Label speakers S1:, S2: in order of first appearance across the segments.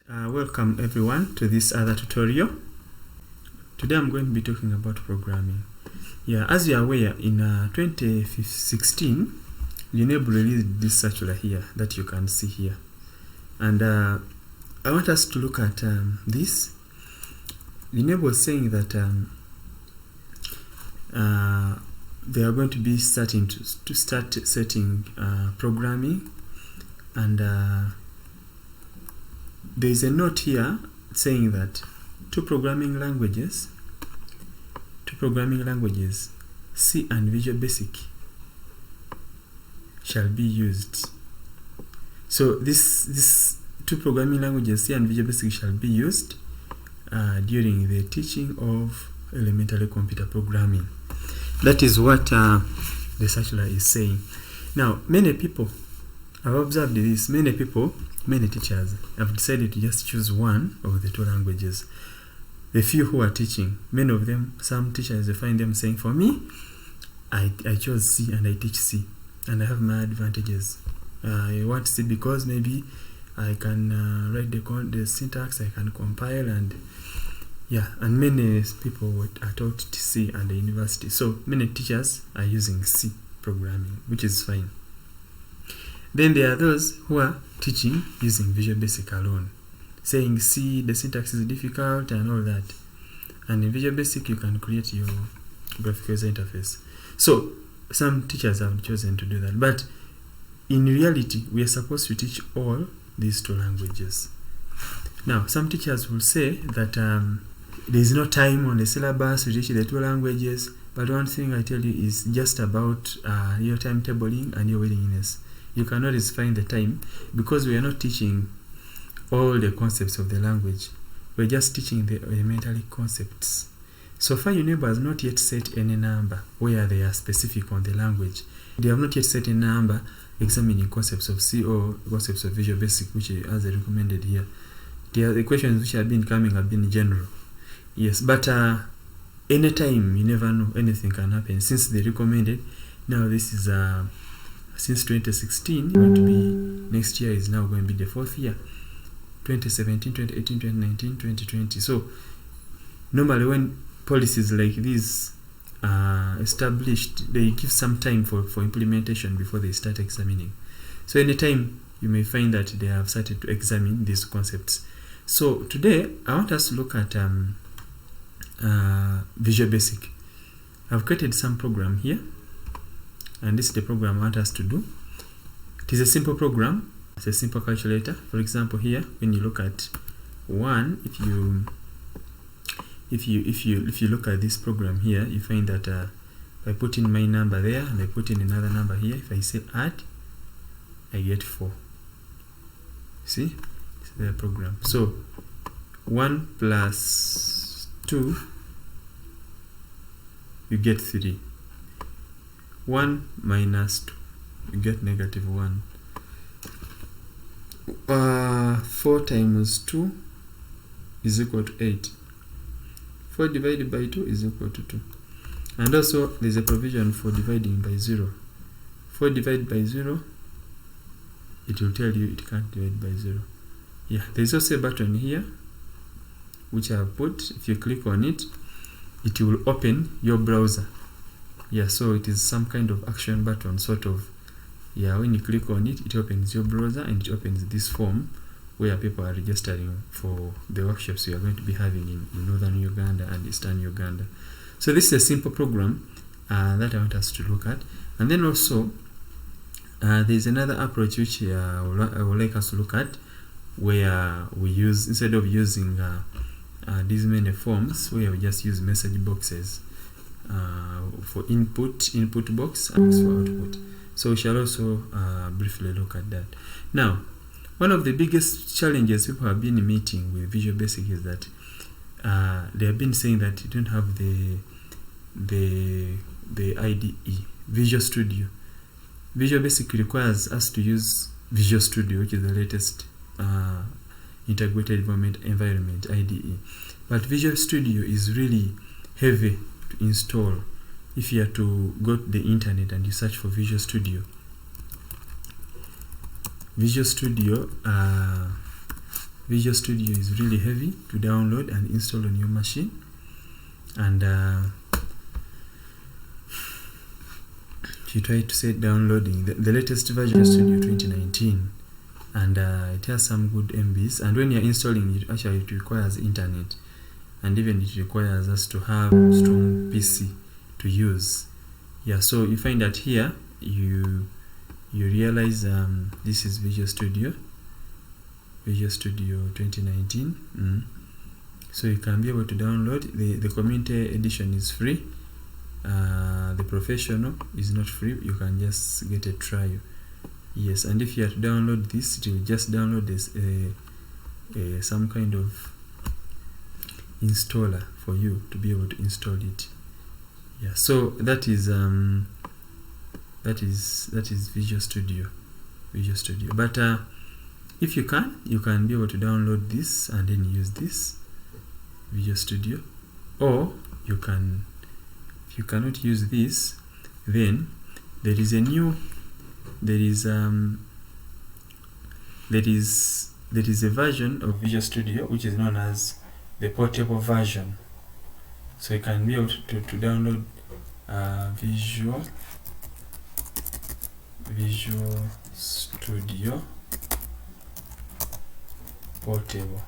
S1: Welcome everyone to this other tutorial. Today I'm going to be talking about programming. As you are aware, in 2016, UNEB released this circular here that you can see here. And I want us to look at this. UNEB was saying that they are going to be starting to start setting programming, and there is a note here saying that two programming languages, C and Visual Basic, shall be used. So this two programming languages, C and Visual Basic, shall be used during the teaching of elementary computer programming. That is what the circular is saying. Now, many people, I've observed this, many teachers have decided to just choose one of the two languages. The few who are teaching, many of them, some teachers, they find them saying, for me, I chose C and I teach C, and I have my advantages. I want C because maybe I can write the syntax, I can compile, and many people are taught C at the university. So many teachers are using C programming, which is fine. Then there are those who are teaching using Visual Basic alone, saying C, the syntax is difficult and all that. And in Visual Basic, you can create your graphical user interface. So some teachers have chosen to do that. But in reality, we are supposed to teach all these two languages. Now, some teachers will say that there is no time on the syllabus to teach the two languages. But one thing I tell you is just about your timetabling and your willingness. You can always find the time, because we are not teaching all the concepts of the language. We're just teaching the elementary concepts. So far, UNEB has not yet set any number where they are specific on the language. They have not yet set a number examining concepts of C or concepts of Visual Basic, which as I recommended here. The questions which have been coming have been general. Yes, but anytime, you never know, anything can happen. Since they recommended, now this is since 2016, going to be, next year is now going to be the fourth year. 2017, 2018, 2019, 2020. So normally when policies like these are established, they give some time for implementation before they start examining. So anytime you may find that they have started to examine these concepts. So today I want us to look at Visual Basic. I've created some program here, and this is the program I want us to do. It is a simple program. It's a simple calculator. For example, here when you look at 1, if you look at this program here, you find that if I put in my number there and I put in another number here, if I say add, I get 4. See, it's the program. So 1 plus 2, you get 3. 1 minus 2, you get negative 1. 4 times 2 is equal to 8. 4 divided by 2 is equal to 2. And also there's a provision for dividing by 0. 4 divided by 0, it will tell you it can't divide by 0. There's also a button here which I have put. If you click on it, it will open your browser. So it is some kind of action button, sort of. When you click on it, it opens your browser and it opens this form where people are registering for the workshops we are going to be having in northern Uganda and eastern Uganda. So this is a simple program that I want us to look at. And then also, there's another approach which I would like us to look at, where we use, instead of using these many forms, where we just use message boxes for input box and for output. So we shall also briefly look at that. Now, one of the biggest challenges people have been meeting with Visual Basic is that they have been saying that you don't have the IDE, Visual Studio. Visual Basic requires us to use Visual Studio, which is the latest integrated environment, IDE. But Visual Studio is really heavy to install. If you are to go to the internet and you search for Visual Studio, Visual Studio is really heavy to download and install on your machine, and if you try to say downloading the latest version of Studio 2019, and it has some good MBs, and when you're installing it, actually it requires internet, and even it requires us to have strong PC to use. Yeah, so you find that here you realize this is Visual Studio 2019. So you can be able to download. The community edition is free. The professional is not free. You can just get a trial. Yes, and if you have to download this, it will just download this some kind of installer for you to be able to install it. Yeah, so that is Visual Studio. But if you can be able to download this and then use this Visual Studio, or you can. If you cannot use this, then there is a version of Visual Studio which is known as the portable version. So you can be able to download Visual Studio Portable.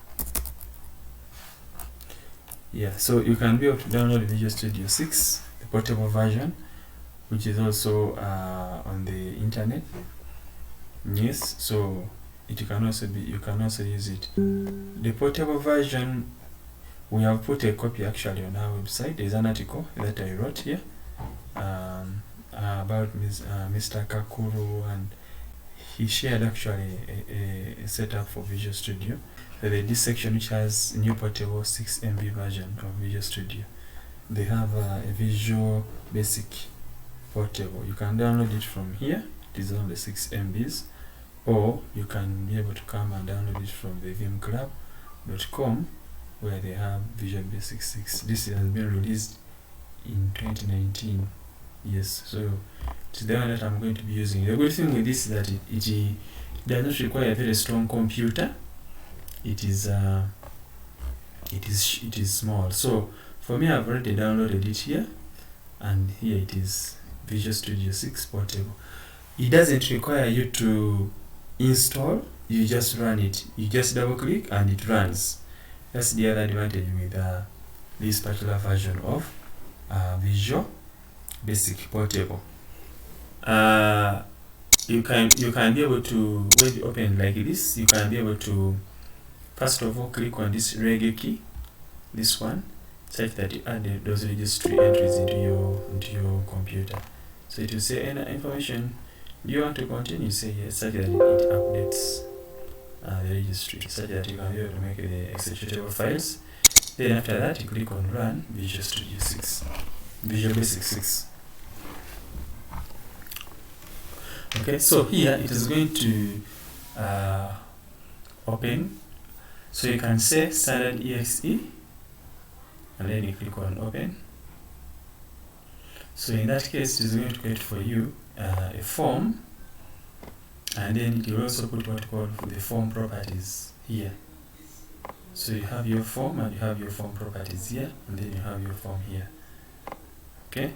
S1: Yeah, so you can be able to download Visual Studio 6, the portable version, which is also on the internet. Yes, so you can also use it. The portable version, we have put a copy actually on our website. There's an article that I wrote here about Mr. Kakuru, and he shared actually a setup for Visual Studio. So this section which has new portable 6 MB version of Visual Studio. They have a Visual Basic Portable. You can download it from here. It is only 6 MBs. Or you can be able to come and download it from the vimclub.com, where they have Visual Basic 6. This has been released in 2019. Yes, so it's the one that I'm going to be using. The good thing with this is that it does not require a very strong computer. It is small. So for me, I've already downloaded it here, and here it is, Visual Studio 6 Portable. It doesn't require you to install. You just run it. You just double click and it runs. That's the other advantage with this particular version of Visual Basic Portable. You can be able to, when you open like this, you can be able to first of all click on this reggae key, this one, such that you add those registry entries into your computer. So it will say any information. Do you want to continue? Say yes, such that it updates the registry, such that you can be able to make the executable files. Then after that, you click on Run Visual Studio 6, Visual Basic 6. Okay, so here it is going to open. So you can say standard exe, and then you click on Open. So in that case, it is going to create for you a form, and then it will also put what called the form properties here. So you have your form and you have your form properties here, and then you have your form here. Okay.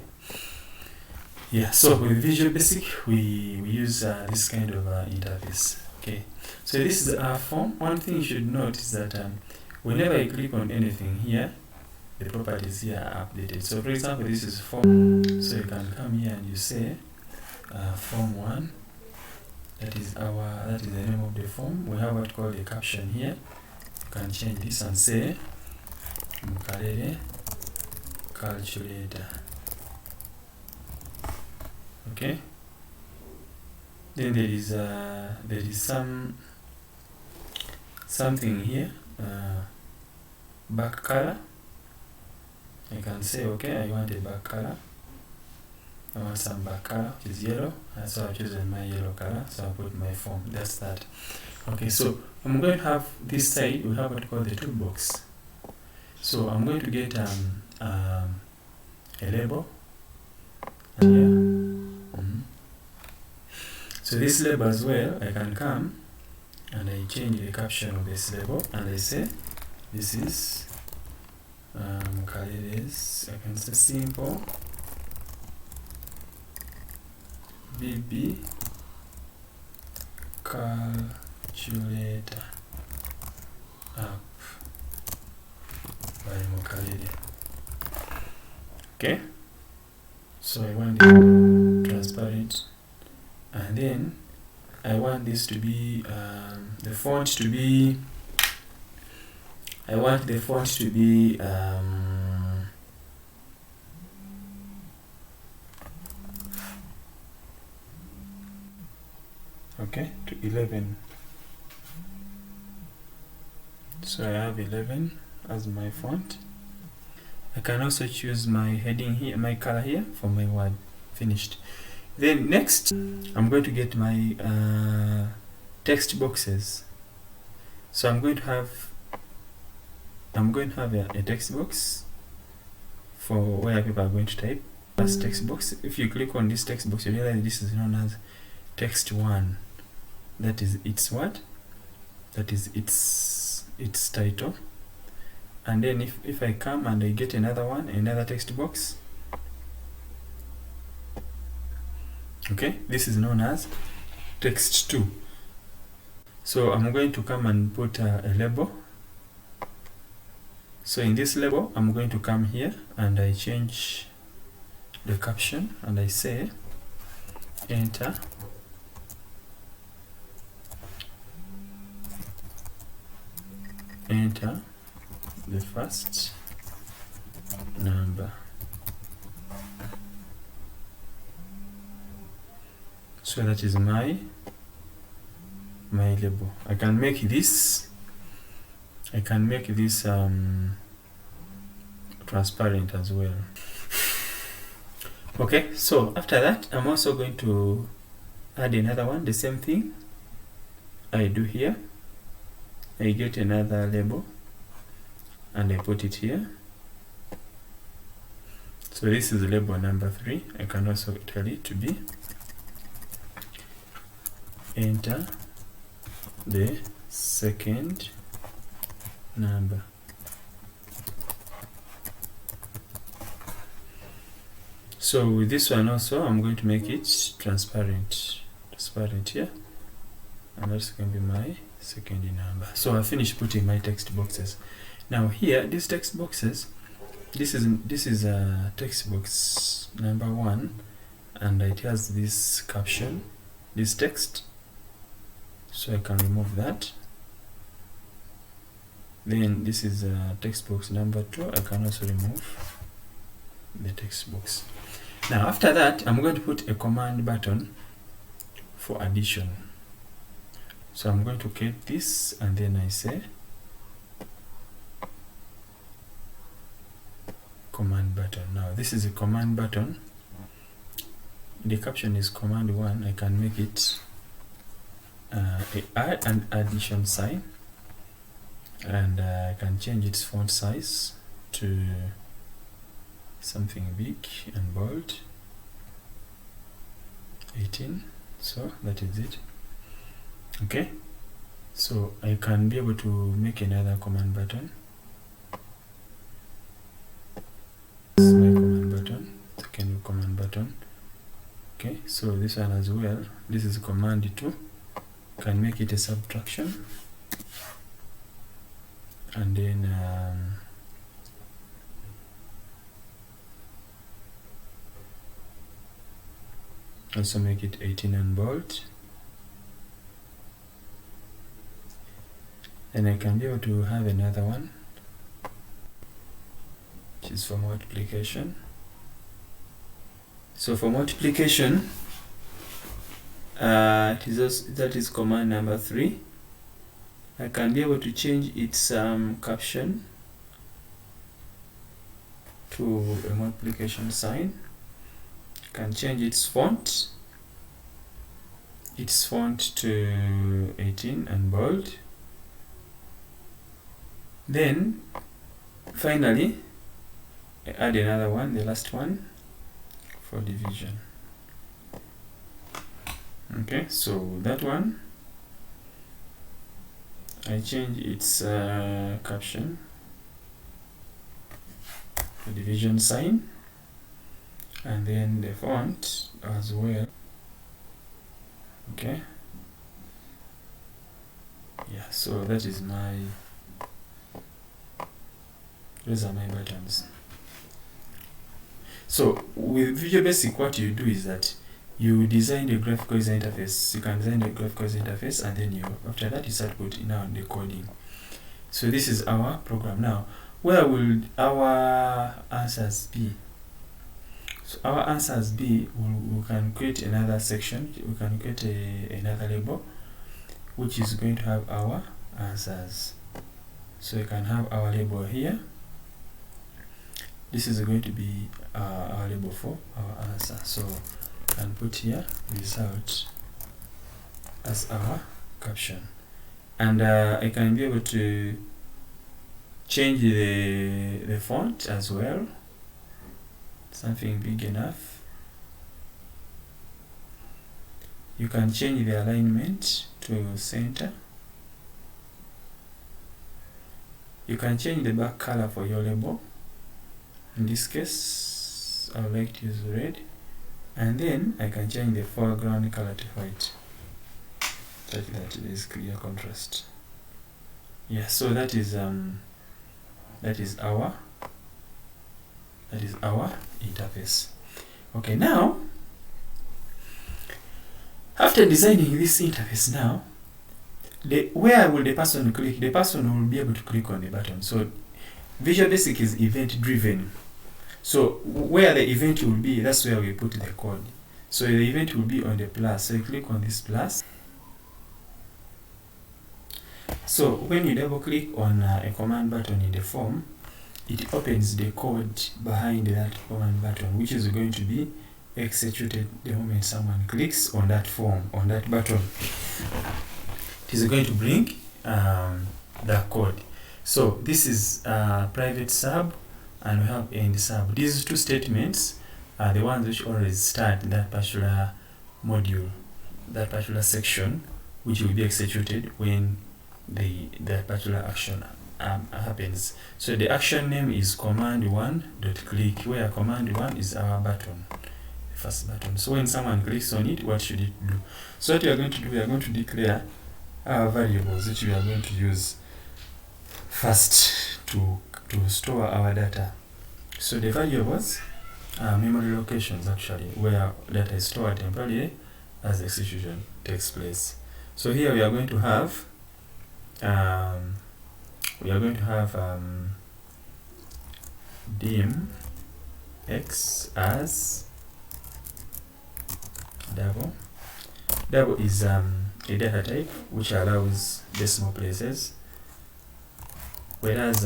S1: Yeah. So with Visual Basic, we use this kind of interface. Okay. So this is our form. One thing you should note is that whenever you click on anything here, the properties here are updated. So for example, this is form. So you can come here and you say form 1. That is the name of the form. We have what called a caption here. You can change this and say Mkalele calculator. Okay. Then there is something here, back color. I can say, okay, I want a back color. I want some back color, which is yellow. So I've chosen my yellow color. So I'll put my form. That's that. Okay, so I'm going to have this side. We have what called the toolbox. So I'm going to get a label. Here. So this label as well, I can come and I change the caption of this label, and I say this is Kalere's, I can say simple BB calculator app by Mokalele. Okay, so I want it transparent, and then I want this to be the font to be, I want the font to be okay, to 11. So I have 11 as my font. I can also choose my heading here, my color here for my word. Finished. Then next, I'm going to get my text boxes. So I'm going to have a text box for where people are going to type. First text box. If you click on this text box, you realize this is known as text 1. That is its what? That is its title. And then if I come and I get another one, another text box, okay, this is known as text 2. So I'm going to come and put a label. So in this label, I'm going to come here and I change the caption and I say enter the first number. So that is my label. I can make this transparent as well. Okay, so after that, I'm also going to add another one, the same thing I do here. I get another label and I put it here. So this is label number 3. I can also tell it to be enter the second number. So with this one also, I'm going to make it transparent here, and that's going to be my second number. So I finished putting my text boxes. Now here, these text boxes, this is a text box number 1, and it has this caption, this text. So I can remove that. Then this is a text box number 2. I can also remove the text box. Now after that, I'm going to put a command button for addition. So I'm going to create this, and then I say command button. Now this is a command button. The caption is command 1. I can make it an addition sign, and I can change its font size to something big and bold, 18. So that is it. Okay, so I can be able to make another command button. This is my command button, second command button. Okay, so this one as well, this is command 2. Can make it a subtraction, and then also make it 18 and bold. And I can be able to have another one, which is for multiplication. So for multiplication, that is command number 3. I can be able to change its caption to a multiplication sign. Can change its font to 18 and bold. Then finally I add another one, the last one, for division. Okay, so that one I change its caption, the division sign, and then the font as well. Okay. Yeah, so that is those are my buttons. So with Visual Basic, what you do is that you design the graphical user interface. You can design the graphical user interface, and then after that you start putting now the coding. So this is our program. Now, where will our answers be? So our answers be, we can create another section. We can create another label, which is going to have our answers. So we can have our label here. This is going to be our label for our answer. So we can put here result as our caption. And I can be able to change the font as well. Something big enough. You can change the alignment to center. You can change the back color for your label. In this case, I would like to use red. And then I can change the foreground color to white, such that there is clear contrast. Yeah, so that is our interface. Okay, now after designing this interface, now where will the person click? The person will be able to click on the button. So Visual Basic is event driven. So where the event will be, that's where we put the code. So the event will be on the plus. So you click on this plus. So when you double click on a command button in the form, it opens the code behind that command button, which is going to be executed the moment someone clicks on that form, on that button. It is going to bring the code. So this is private sub, and we have end sub. These two statements are the ones which always start that particular module, that particular section, which will be executed when that particular action happens. So the action name is command1.click, where command1 is our button, the first button. So when someone clicks on it, what should it do? So what we are going to do, we are going to declare our variables which we are going to use first to store our data. So the variables are memory locations, actually, where data is stored temporarily as execution takes place. So here we are going to have dim x as double. Double is a data type which allows decimal places, whereas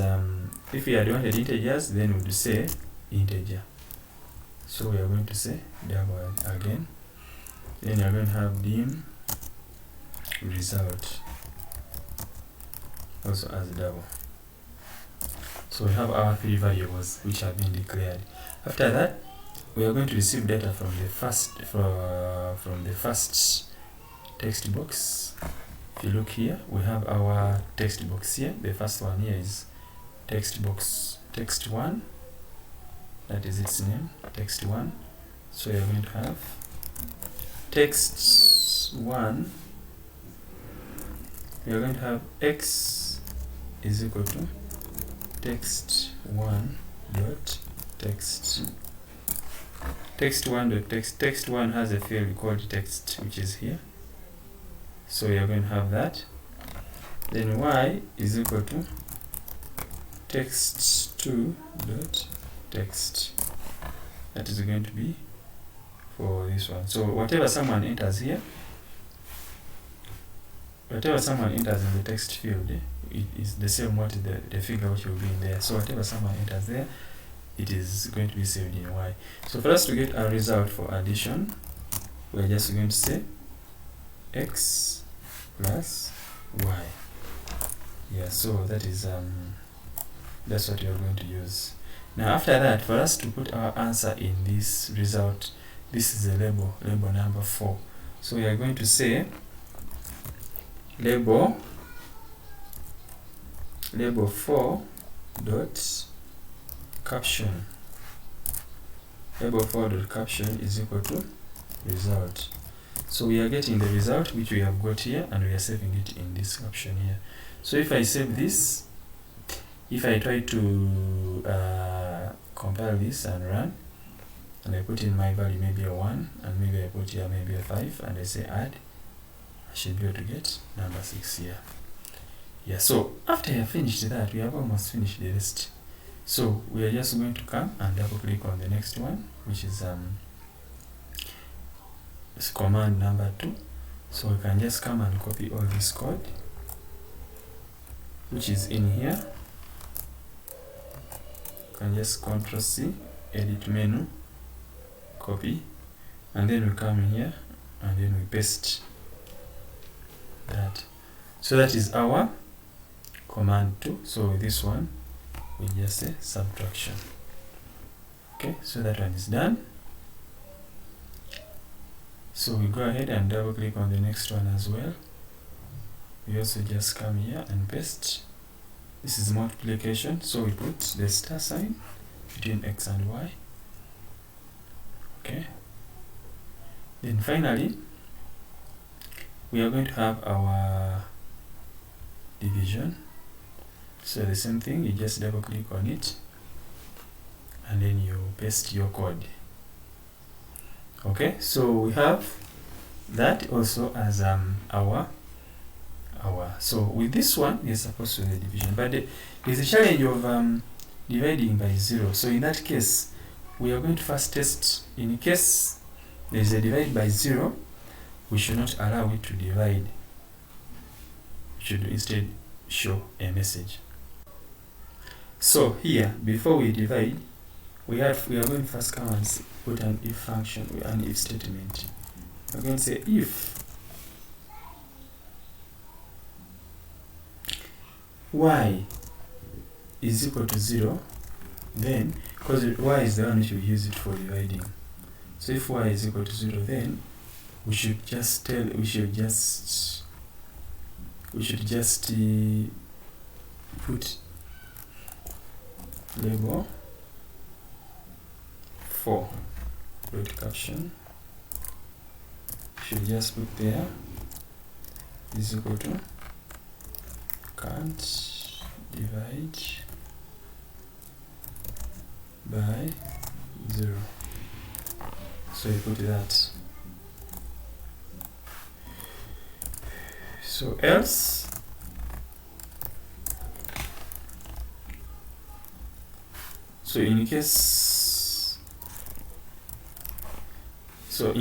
S1: if we had wanted integers, then we would say integer. So we are going to say double again. Then we are going to have dim result also as double. So we have our three variables which have been declared. After that, we are going to receive data from the first text box. If you look here, we have our text box here. The first one here is text box text 1. That is its name, text 1. So we are going to have text 1. We are going to have x is equal to text 1 dot text. Text 1 dot text. Text 1 has a field called text, which is here. So we are going to have that. Then y is equal to text 2 dot text. That is going to be for this one. So whatever someone enters here, whatever someone enters in the text field, it is the same what the figure which will be in there. So whatever someone enters there, it is going to be saved in y. So for us to get a result for addition, we're just going to say x plus y. Yeah, so that is that's what we are going to use. Now after that, for us to put our answer in this result, this is a label number 4. So we are going to say label label 4 dot caption. Label 4 dot caption is equal to result. So we are getting the result which we have got here, and we are saving it in this caption here. So if I save this, if I try to compile this and run, and I put in my value maybe a 1, and maybe I put here maybe a 5, and I say add, I should be able to get number 6 here. Yeah, so after I have finished that, we have almost finished the rest. So we are just going to come and double click on the next one, which is command number 2. So we can just come and copy all this code which is in here. You can just Ctrl C, edit menu, copy, and then we come in here and then we paste that. So that is our command 2. So with this one we just say subtraction. Okay, so that one is done. So we go ahead and double click on the next one as well. We also just come here and paste. This is multiplication, so we put the star sign between x and y. Okay. Then finally, we are going to have our division. So the same thing, you just double click on it and then you paste your code. Okay, so we have that also as our. So with this one, you're supposed to do the division, but there's a challenge of dividing by 0. So in that case, we are going to first test. In case there is a divide by 0, we should not allow it to divide. We should instead show a message. So here, before we divide, we are going to first come and put an if function, an if statement. We're going to say if y is equal to 0, then, because y is the one which we use it for dividing, so if y is equal to 0, then we should just put label 4 dot caption. Should just put there is equal to can't divide by 0. So you put that. So else in case so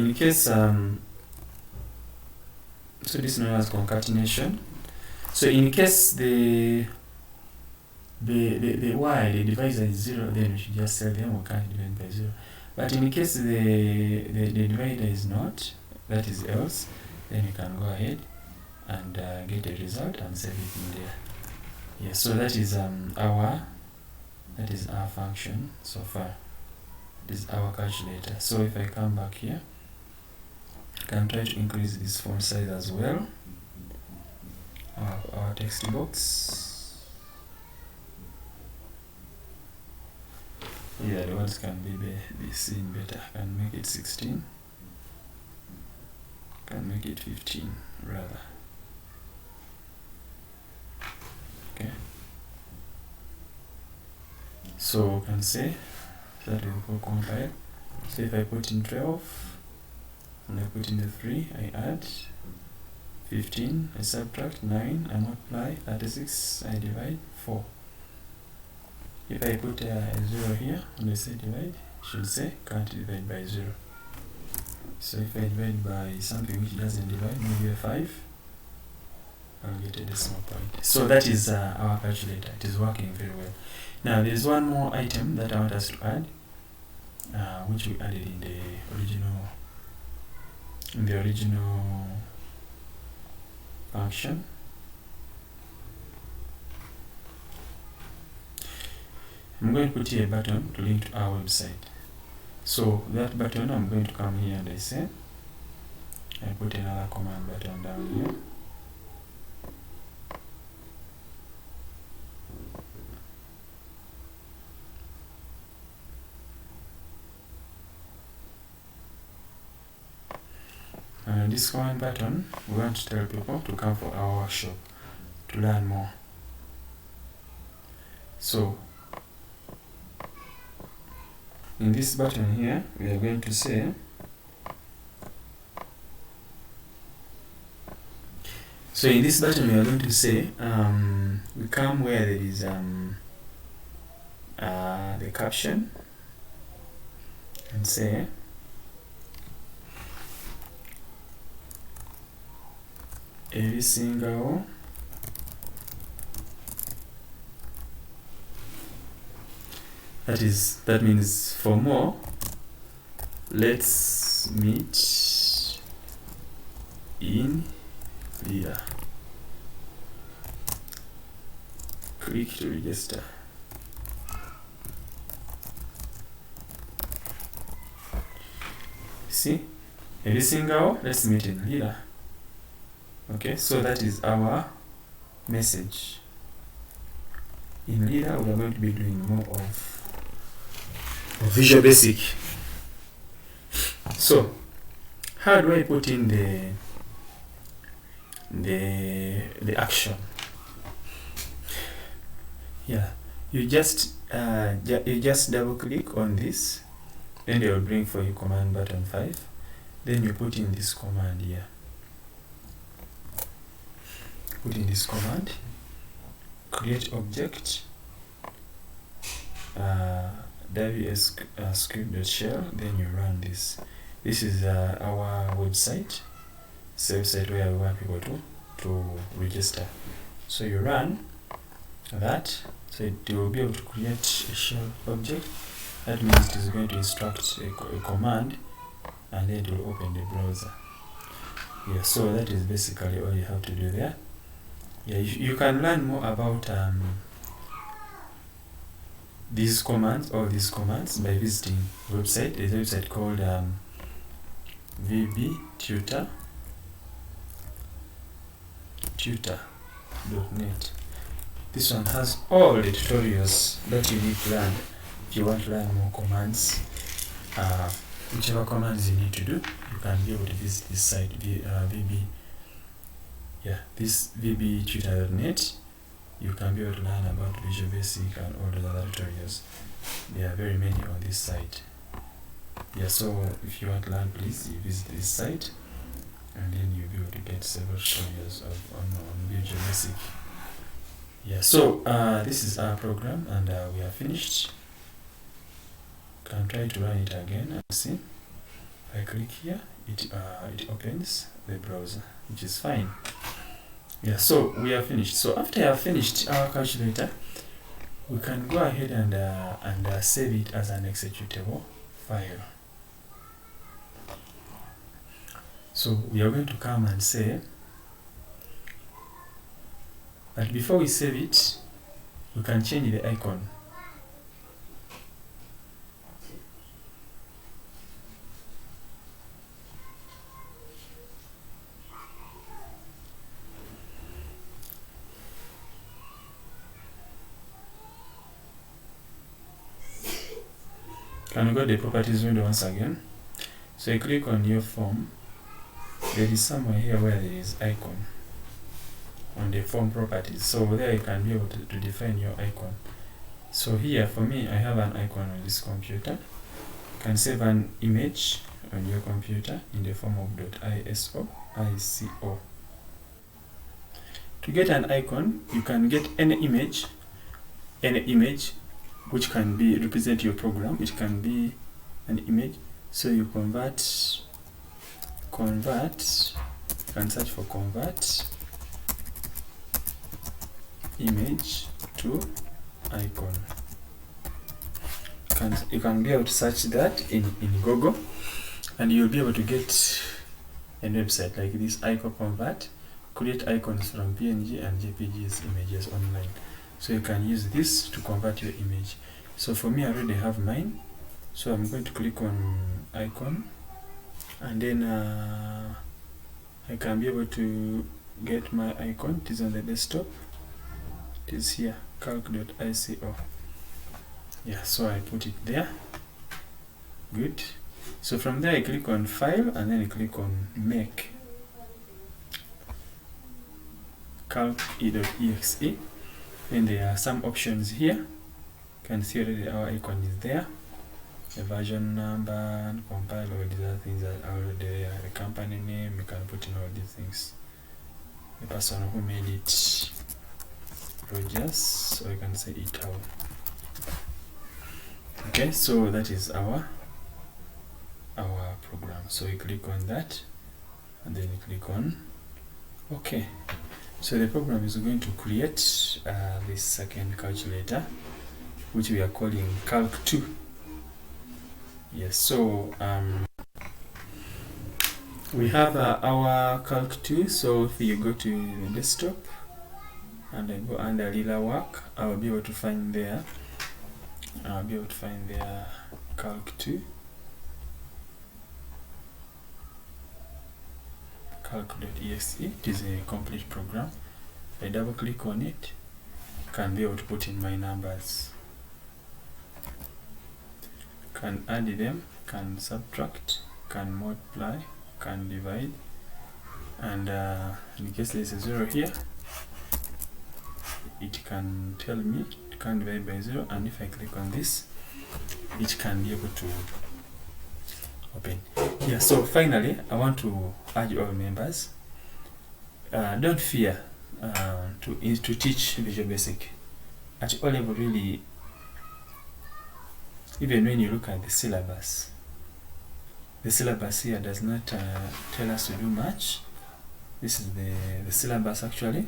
S1: this is known as concatenation. So in case the divisor is 0, then we should just tell them we can't divide by 0. But in case the divider is not, that is else, then you can go ahead and get a result and save it in there. Yeah, so that is our function so far. This is our calculator. So if I come back here, I can try to increase this font size as well. Our text box. Yeah, the words can be seen better. I can make it 16. Can make it 15 rather. Okay. So we can say that we will compile. So if I put in 12 and I put in the 3, I add 15, I subtract 9, I multiply 36, I divide 4. If I put a 0 here and I say divide, it should say can't divide by 0. So if I divide by something which doesn't divide, maybe a 5, I'll get a decimal point. So that is our calculator. It is working very well. Now there's one more item that I want us to add, which we added in the original function. I'm going to put here a button to link to our website. So that button, I'm going to come here and I say, I put another command button down here. And on this command button, we want to tell people to come for our workshop to learn more. So in this button here, we are going to say, so in this button we are going to say, we come where there is the caption, and say ebisingawo that means for more, let's meet in here. Click to register. See, ebisingawo, let's meet in here. Okay, so that is our message. In here, we are going to be doing more of Visual Basic. So, how do I put in the action? Yeah, you just double click on this, then they will bring for you command button 5. Then you put in this command here. Put in this command, create object, ws script.shell, then you run this. This is our website. It's a website where we want people to register. So you run that, so it will be able to create a shell object. That means it is going to instruct a command, and then it will open the browser. Yeah, so that is basically all you have to do there. Yeah, you can learn more about these commands by visiting the website. There's a website called tutor.net. This one has all the tutorials that you need to learn if you want to learn more commands. Whichever commands you need to do, you can be able to visit this site, vbtutor.net. You can be able to learn about Visual Basic and all the other tutorials. There are very many on this site. Yeah, so if you want to learn, please you visit this site, and then you'll be able to get several tutorials on Visual Basic. Yeah, so this is our program, and we are finished. Can try to run it again and see. If I click here, it opens the browser, which is fine. Yeah, so we are finished. So after I have finished our calculator, we can go ahead and save it as an executable file. So we are going to come and say, but before we save it, we can change the icon. Can we go to the properties window once again? So you click on your form. There is somewhere here where there is icon on the form properties. So there you can be able to define your icon. So here for me, I have an icon on this computer. You can save an image on your computer in the form of .iso. To get an icon, you can get any image which can be represent your program. It can be an image. So you convert, you can search for convert image to icon. You can be able to search that in Google, and you'll be able to get a website like this, icon convert, create icons from PNG and JPGs images online. So you can use this to convert your image. So for me, I already have mine. So I'm going to click on icon, and then I can be able to get my icon. It is on the desktop. It is here, calc.ico. Yeah, so I put it there. Good. So from there I click on File and then I click on Make calc.exe. Then there are some options here. You can see already our icon is there. The version number and compile, all these other things are already there. The company name, you can put in all these things. The person who made it, Rogers, or you can say Itau. Okay, so that is our program. So you click on that and then you click on OK. So the program is going to create this second calculator, which we are calling Calc2. Yes, so we have our Calc2. So if you go to the desktop and I go under Lila Work, I will be able to find there. Calc2. Calc.exe. It is a complete program. I double click on it, can be able to put in my numbers, can add them, can subtract, can multiply, can divide, and in case there is a 0 here, it can tell me it can divide by 0, and if I click on this, it can be able to open. Yeah, so finally I want to urge all members, don't fear to teach Visual Basic at Olevel. Really, even when you look at the syllabus here does not tell us to do much. This is the syllabus actually.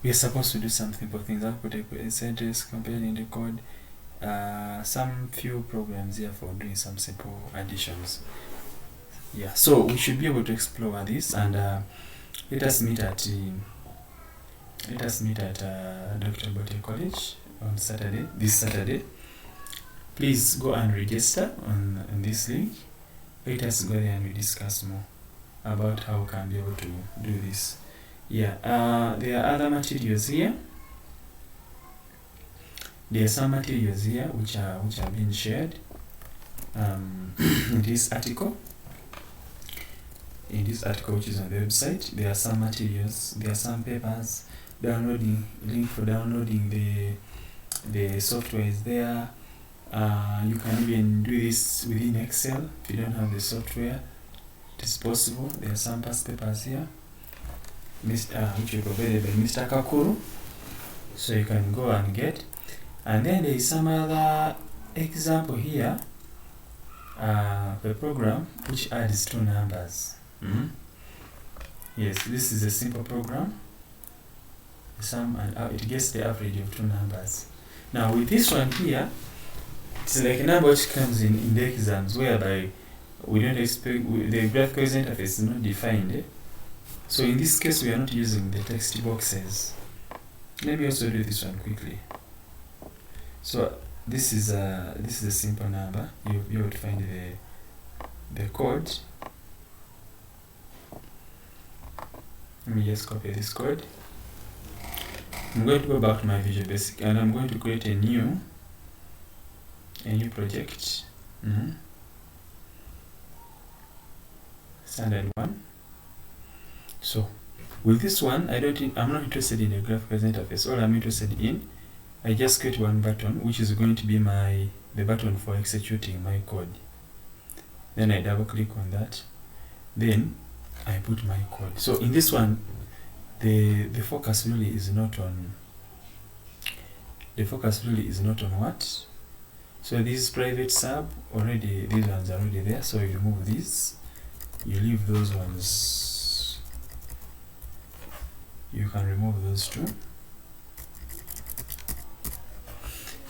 S1: We are supposed to do some simple things, output a sentence, comparing the code, some few programs here for doing some simple additions. Yeah, so we should be able to explore this, and let us meet at Dr. Bote College on this Saturday. Please go and register on this link. Let us go there and we discuss more about how we can be able to do this. Yeah, there are other materials here. There are some materials here which are being shared in this article. In this article, which is on the website, there are some materials, there are some papers, link for downloading the software is there. You can even do this within Excel if you don't have the software. It is possible. There are some past papers here, which were provided by Mr. Kakuru, so you can go and get. And then there is some other example here, the program which adds 2 numbers. Yes, this is a simple program. It gets the average of 2 numbers. Now with this one here, it's like a number which comes in the exams, whereby we don't expect the graphical interface is not defined. So in this case, we are not using the text boxes. Let me also do this one quickly. So this is a simple number. You'll be able to find the code. Let me just copy this code. I'm going to go back to my Visual Basic and I'm going to create a new project. Standard one. So with this one, I'm not interested in a graphical interface. All I'm interested in, I just create one button, which is going to be the button for executing my code. Then I double click on that. Then I put my code. So in this one, the focus really is not on what. So this private sub already, these ones are already there. So you remove these, you leave those ones. You can remove those too.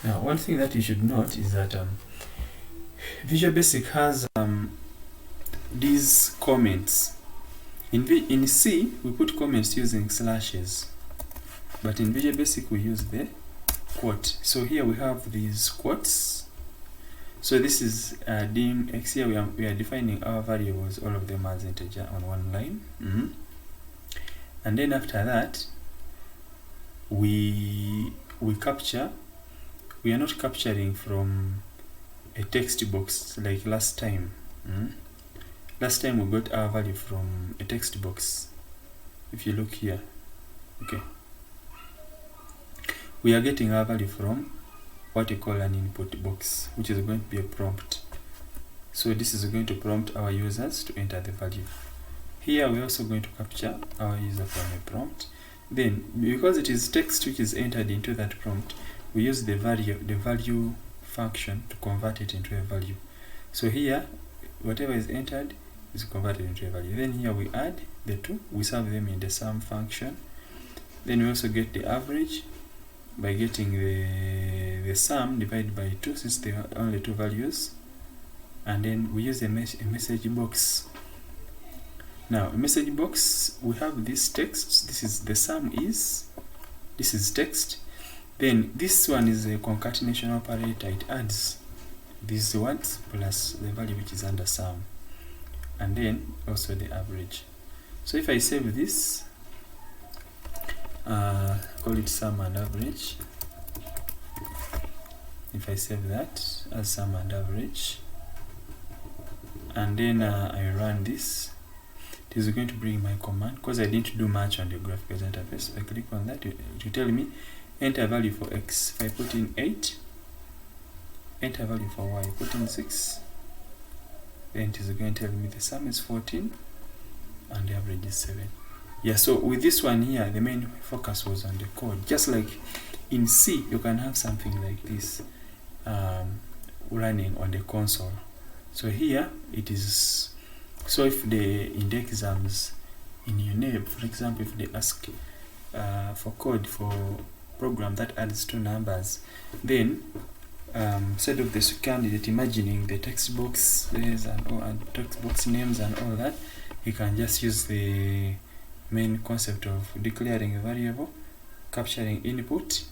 S1: Now, one thing that you should note is that Visual Basic has these comments. In C, we put comments using slashes, but in Visual Basic we use the quote. So here we have these quotes. So this is dim x. Here we are defining our variables, all of them as integer on one line. And then after that, we capture. We are not capturing from a text box like last time. Last time we got our value from a text box. If you look here, okay, we are getting our value from what we call an input box, which is going to be a prompt. So this is going to prompt our users to enter the value. Here we're also going to capture our user from a prompt. Then, because it is text which is entered into that prompt, we use the value function to convert it into a value. So here, whatever is entered is converted into a value. Then here we add the two, we serve them in the sum function. Then we also get the average by getting the sum divided by 2, since there are only two values. And then we use a message box. Now, a message box, we have this text. This is the sum is, this is text. Then this one is a concatenation operator. It adds these words plus the value which is under sum, and then also the average. So if I save this, call it sum and average. If I save that as sum and average, and then I run this, it is going to bring my command, because I didn't do much on the graphical interface. If I click on that, it will tell me enter value for x. If I put in 8, enter value for y, put in 6, then it is going to tell me the sum is 14 and the average is 7. Yeah, so with this one here, the main focus was on the code. Just like in C, you can have something like this running on the console. So here it is, so if in the exams in UNEB, for example, if they ask for code for program that adds two numbers, then instead of the candidate imagining the text boxes and text box names and all that, you can just use the main concept of declaring a variable, capturing input,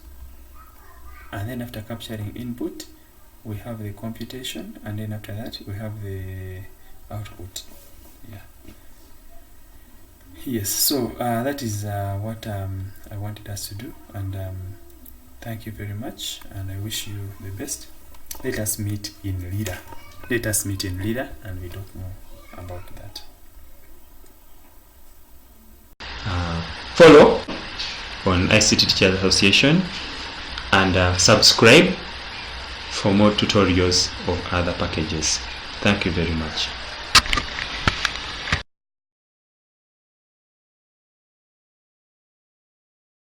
S1: and then after capturing input we have the computation, and then after that we have the output. Yeah. Yes, so that is what I wanted us to do, and thank you very much, and I wish you the best. Let us meet in Leader. Let us meet in Leader, and we talk more about that. Follow on ICT Teachers Association, and subscribe for more tutorials of other packages. Thank you very much.